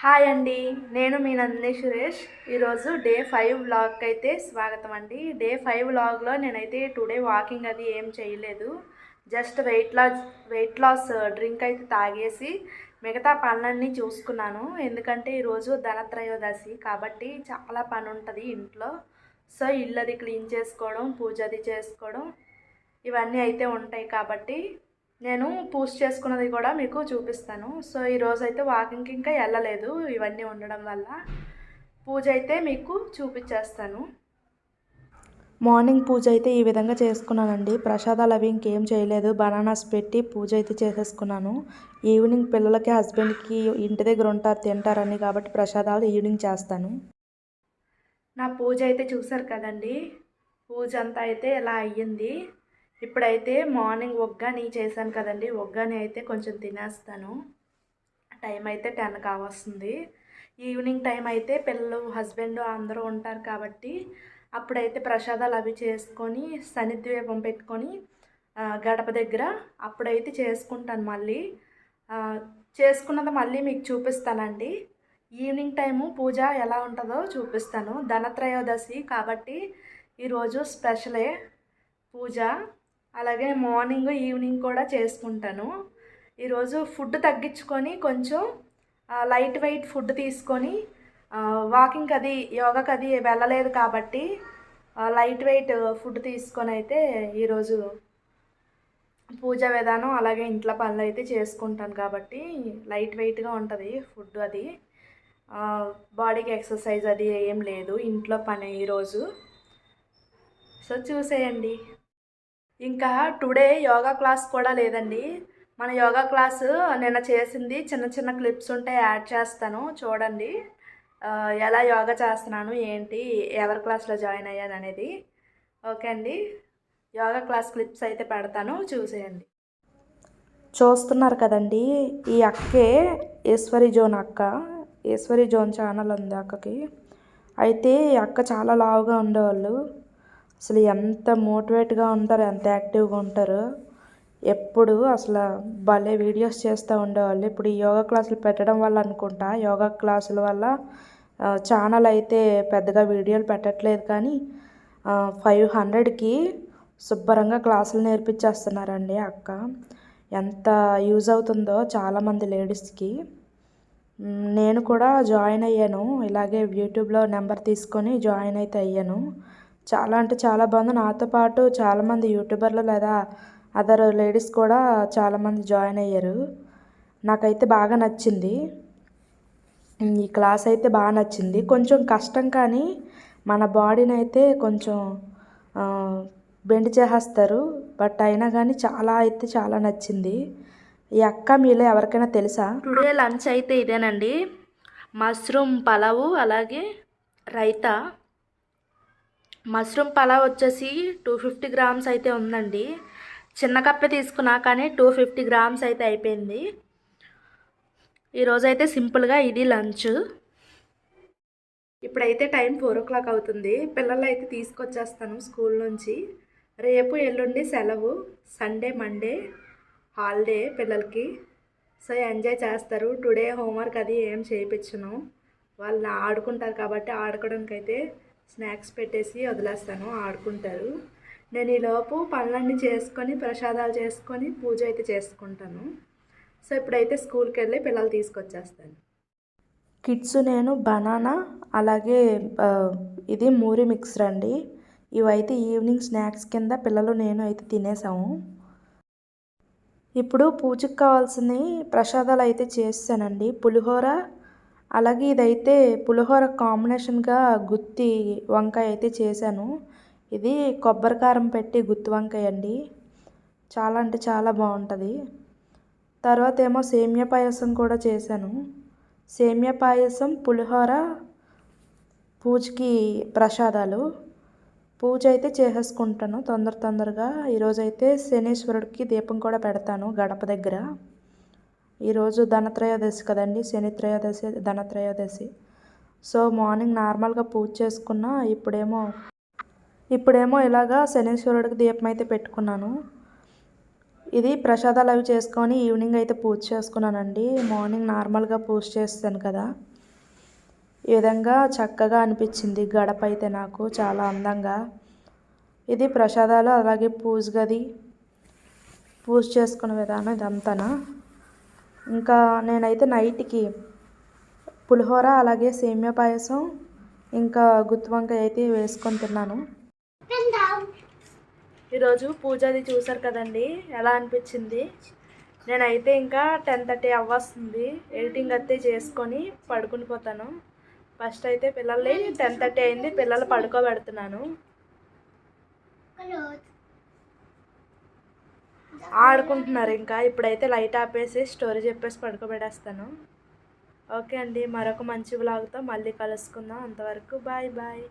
Hi అండి, నేను మీ నందిని సురేష్. ఈరోజు డే 5 వ్లాగ్కి అయితే స్వాగతం అండి. డే 5 వ్లాగ్లో నేనైతే టుడే వాకింగ్ అది ఏం చేయలేదు. జస్ట్ వెయిట్ లాస్ డ్రింక్ అయితే తాగేసి మిగతా పనులన్నీ చూసుకున్నాను. ఎందుకంటే ఈరోజు ధనత్రయోదశి కాబట్టి చాలా పని ఉంటుంది ఇంట్లో. సో ఇల్లు అది క్లీన్ చేసుకోవడం, పూజ అది చేసుకోవడం ఇవన్నీ అయితే ఉంటాయి కాబట్టి నేను పూజ చేసుకున్నది కూడా మీకు చూపిస్తాను. సో ఈరోజు అయితే వాకింగ్కి ఇంకా వెళ్ళలేదు, ఇవన్నీ ఉండడం వల్ల పూజ అయితే మీకు చూపించేస్తాను. మార్నింగ్ పూజ అయితే ఈ విధంగా చేసుకున్నానండి. ప్రసాదాలు అవి ఇంకేం చేయలేదు, బనానాస్ పెట్టి పూజ అయితే చేసేసుకున్నాను. ఈవినింగ్ పిల్లలకి హస్బెండ్కి ఇంటి దగ్గర ఉంటారు తింటారని కాబట్టి ప్రసాదాలు ఈవినింగ్ చేస్తాను. నా పూజ అయితే చూసారు కదండి, పూజ అంతా అయితే ఇలా అయ్యింది. ఇప్పుడైతే మార్నింగ్ ఒగ్గాని చేశాను కదండి, ఒగ్గాని అయితే కొంచెం తినేస్తాను. టైం అయితే 10 కావస్తుంది. ఈవినింగ్ టైం అయితే పిల్లలు హస్బెండ్ అందరూ ఉంటారు కాబట్టి అప్పుడైతే ప్రసాదాలు అవి చేసుకొని శనిద్వీపం పెట్టుకొని గడప దగ్గర అప్పుడైతే చేసుకుంటాను. మళ్ళీ చేసుకున్నది మళ్ళీ మీకు చూపిస్తానండి. ఈవినింగ్ టైము పూజ ఎలా ఉంటుందో చూపిస్తాను. ధనత్రయోదశి కాబట్టి ఈరోజు స్పెషలే పూజ. అలాగే మార్నింగ్ ఈవినింగ్ కూడా చేసుకుంటాను. ఈరోజు ఫుడ్ తగ్గించుకొని కొంచెం లైట్ వెయిట్ ఫుడ్ తీసుకొని వాకింగ్కి అది యోగాకి అది వెళ్ళలేదు కాబట్టి లైట్ వెయిట్ ఫుడ్ తీసుకొని అయితే ఈరోజు పూజా విధానం అలాగే ఇంట్లో పనులు అయితే చేసుకుంటాను కాబట్టి లైట్ వెయిట్గా ఉంటుంది ఫుడ్. అది బాడీకి ఎక్సర్సైజ్ అది ఏం లేదు, ఇంట్లో పని ఈరోజు. సో చూసేయండి. ఇంకా టుడే యోగా క్లాస్ కూడా లేదండి. మన యోగా క్లాసు నిన్న చేసింది చిన్న చిన్న క్లిప్స్ ఉంటే యాడ్ చేస్తాను, చూడండి ఎలా యోగా చేస్తున్నాను ఏంటి, ఎవరి క్లాస్లో జాయిన్ అయ్యాను అనేది. ఓకే అండి, యోగా క్లాస్ క్లిప్స్ అయితే పెడతాను, చూసేయండి. చూస్తున్నారు కదండి, ఈ అక్కే ఈశ్వరి జోన్ అక్క. ఈశ్వరి జోన్ ఛానల్ ఉంది అక్కకి. అయితే ఈ అక్క చాలా లావుగా ఉండేవాళ్ళు. అసలు ఎంత మోటివేట్గా ఉంటారు, ఎంత యాక్టివ్గా ఉంటారు. ఎప్పుడు అసలు భలే వీడియోస్ చేస్తూ ఉండేవాళ్ళు. ఇప్పుడు ఈ యోగా క్లాసులు పెట్టడం వల్ల అనుకుంటా, యోగా క్లాసుల వల్ల ఛానల్ అయితే పెద్దగా వీడియోలు పెట్టట్లేదు కానీ 500కి శుభ్రంగా క్లాసులు నేర్పించేస్తున్నారండి అక్క. ఎంత యూజ్ అవుతుందో చాలామంది లేడీస్కి. నేను కూడా జాయిన్ అయ్యాను, ఇలాగే యూట్యూబ్లో నెంబర్ తీసుకొని జాయిన్ అయితే అయ్యాను. చాలా అంటే చాలా బాగుంది. నాతో పాటు చాలామంది యూట్యూబర్లు లేదా అదర్ లేడీస్ కూడా చాలామంది జాయిన్ అయ్యారు. నాకైతే బాగా నచ్చింది, ఈ క్లాస్ అయితే బాగా నచ్చింది. కొంచెం కష్టం కానీ మన బాడీని అయితే కొంచెం బెండ్ చేసేస్తారు, బట్ అయినా కానీ చాలా నచ్చింది. ఈ అక్క మీలో ఎవరికైనా తెలుసా? టుడే లంచ్ అయితే ఇదేనండి, మష్రూమ్ పలావు అలాగే రైతా. మష్రూమ్ పలావ్ వచ్చేసి 250 గ్రామ్స్ అయితే ఉందండి. చిన్న కప్పే తీసుకున్నా కానీ 250 గ్రామ్స్ అయితే అయిపోయింది. ఈరోజైతే సింపుల్గా ఇది లంచ్. ఇప్పుడైతే టైం 4 o'clock అవుతుంది. పిల్లలు అయితే తీసుకొచ్చేస్తాను స్కూల్ నుంచి. రేపు ఎల్లుండి సెలవు, సండే మండే హాలిడే పిల్లలకి. సో ఎంజాయ్ చేస్తారు. టుడే హోంవర్క్ అది ఏం చేయించను, వాళ్ళు ఆడుకుంటారు కాబట్టి ఆడుకోవడానికి అయితే స్నాక్స్ పెట్టేసి వదిలేస్తాను, ఆడుకుంటారు. నేను ఈలోపు పనులన్నీ చేసుకొని ప్రసాదాలు చేసుకొని పూజ అయితే చేసుకుంటాను. సో ఇప్పుడైతే స్కూల్కి వెళ్ళి పిల్లలు తీసుకొచ్చేస్తాను. కిడ్స్ నేను బనానా అలాగే ఇది మూరి మిక్సర్ అండి, ఇవైతే ఈవినింగ్ స్నాక్స్ కింద పిల్లలు నేను అయితే తినేసాము. ఇప్పుడు పూజకు కావాల్సిన ప్రసాదాలు అయితే చేసానండి. పులిహోర అలాగే ఇదైతే పులిహోర కాంబినేషన్గా గుత్తి వంకాయ అయితే చేశాను. ఇది కొబ్బరికారం పెట్టి గుత్తి వంకాయ అండి, చాలా అంటే చాలా బాగుంటుంది. తర్వాత ఏమో సేమియా పాయసం కూడా చేశాను. సేమియా పాయసం పులిహోర పూజకి ప్రసాదాలు. పూజ అయితే చేసేసుకుంటాను తొందరగా. ఈరోజైతే శనీశ్వరుడికి దీపం కూడా పెడతాను గడప దగ్గర. ఈరోజు ధనత్రయోదశి కదండి, శని త్రయోదశి ధనత్రయోదశి. సో మార్నింగ్ నార్మల్గా పూజ చేసుకున్నా, ఇప్పుడేమో ఇలాగా శనీశ్వరుడికి దీపం అయితే పెట్టుకున్నాను. ఇది ప్రసాదాలు అవి చేసుకొని ఈవినింగ్ అయితే పూజ చేసుకున్నానండి. మార్నింగ్ నార్మల్గా పూజ చేస్తాను కదా, ఈ విధంగా చక్కగా అనిపించింది గడప అయితే నాకు చాలా అందంగా. ఇది ప్రసాదాలు అలాగే పూజ గది, పూజ చేసుకునే విధానం ఇదంతానా. ఇంకా నేనైతే నైట్కి పులిహోర అలాగే సేమియా పాయసం ఇంకా గుత్తి వంకాయ అయితే వేసుకొని తిన్నాను. ఈరోజు పూజ అది చూసారు కదండి, ఎలా అనిపించింది. నేనైతే ఇంకా 10:30 అవ్వస్తుంది. ఎడిటింగ్ అయితే చేసుకొని పడుకుని పోతాను. ఫస్ట్ అయితే పిల్లల్ని 10:30 అయింది, పిల్లలు పడుకోబెడుతున్నాను. ఆడుకుంటున్నారు. ఇంకా ఇప్పుడైతే లైట్ ఆపేసి స్టోరీ చెప్పేసి పడుకోబెట్టేస్తాను. ఓకే అండి, మరొక మంచి వ్లాగ్తో మళ్ళీ కలుసుకుందాం. అంతవరకు బాయ్ బాయ్.